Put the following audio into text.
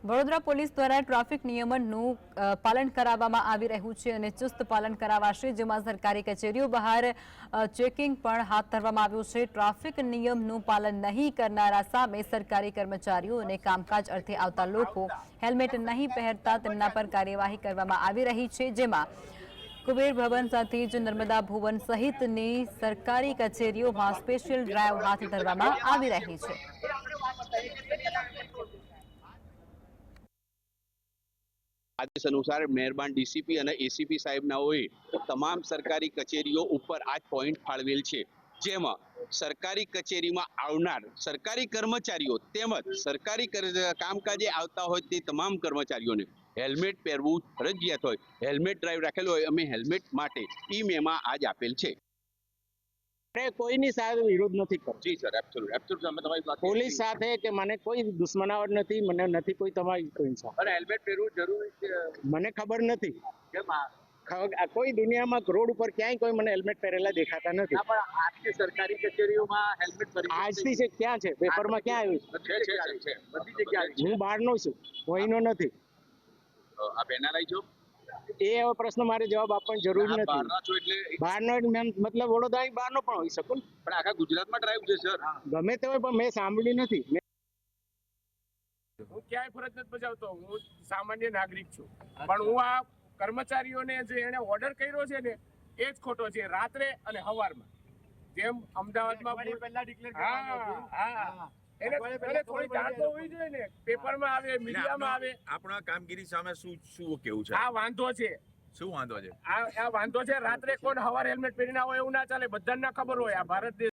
Vadodara police દ્વારા traffic નિયમનનું પાલન કરાવવામાં આવી રહ્યું છે અને ચુસ્ત પાલન કરાવાશે, જેમાં સરકારી કચેરીઓ બહાર ચેકિંગ પણ હાથ ધરવામાં આવ્યું છે। ટ્રાફિક નિયમનું પાલન નહીં કરનારા સામે સરકારી કર્મચારીઓ અને કામકાજ અર્થે આવતા લોકો હેલ્મેટ નહીં પહેરતા તેમના પર કાર્યવાહી કરવામાં આવી રહી છે, જેમાં કુબેર ભવન સાથે જ નર્મદા ભુવન સહિતની સરકારી કચેરીઓમાં સ્પેશિયલ ડ્રાઈવ હાથ ધરવામાં આવી રહી છે। आदेश अनुसार मेहरबान डीसीपी और एसीपी साहेबनाओए तमाम सरकारी कचेरीओ पर आज पॉइंट फाळवेल छे, जेमां सरकारी कचेरी में आवनार सरकारी कर्मचारीओ तेमज सरकारी कामकाजे आवता होय ते तमाम कर्मचारीओने हेल्मेट पहेरवुं फरजियात होय। हेल्मेट ड्राइव राखेलो होय अमे हेल्मेट माटे ई मेमां आज आपेल छे। कोईनी साथे विरोध नहीं करो। जी सर, एब्सोल्युट एब्सोल्युट અમે તમારી વાત પોલીસ સાથે કે મને કોઈ દુશ્મનાવટ નથી, મને નથી કોઈ તમારી કોઈ સાથે। અને હેલ્મેટ પહેરવું જરૂરી છે મને ખબર નથી કેમ કોઈ દુનિયામાં રોડ ઉપર ક્યાંય કોઈ મને હેલ્મેટ પહેરેલા દેખાતા નથી। પણ આજની સરકારી કચેરીઓમાં હેલ્મેટ પહેરી આજથી છે ક્યાં છે પેપરમાં ક્યાં આવ્યું છે બધી જગ્યાએ હું બહારનો છું, કોઈનો નથી। આપ એનઆરઆઈ છો? એ હવે પ્રશ્ન મારે જવાબ આપવાની જરૂર નથી। બહારના છો એટલે બહારનો મતલબ વડોદરા બહારનો પણ હોઈ શકું, પણ આખા ગુજરાતમાં ડ્રાઈવ છે સર। ગમે તે હોય પણ મેં સાંભળ્યું નથી। હું ક્યાંય ફરજ નથી બજાવતો, હું સામાન્ય નાગરિક છું, પણ હું આ કર્મચારીઓને જે એને ઓર્ડર કર્યો છે ને એ જ ખોટો છે। રાત્રે અને સવારમાં જેમ અમદાવાદમાં એને થોડી જાણ તો હોવી જોઈએ ને, પેપરમાં આવે, મીડિયામાં આવે। આપણા કામગીરી સામે શું કેવું છે? આ વાંધો છે। શું વાંધો છે? આ વાંધો છે, રાત્રે કોઈ સવારે હેલ્મેટ પહેરીને આવે એવું ના ચાલે, બધાને ખબર હોય। આ ભારત દેશ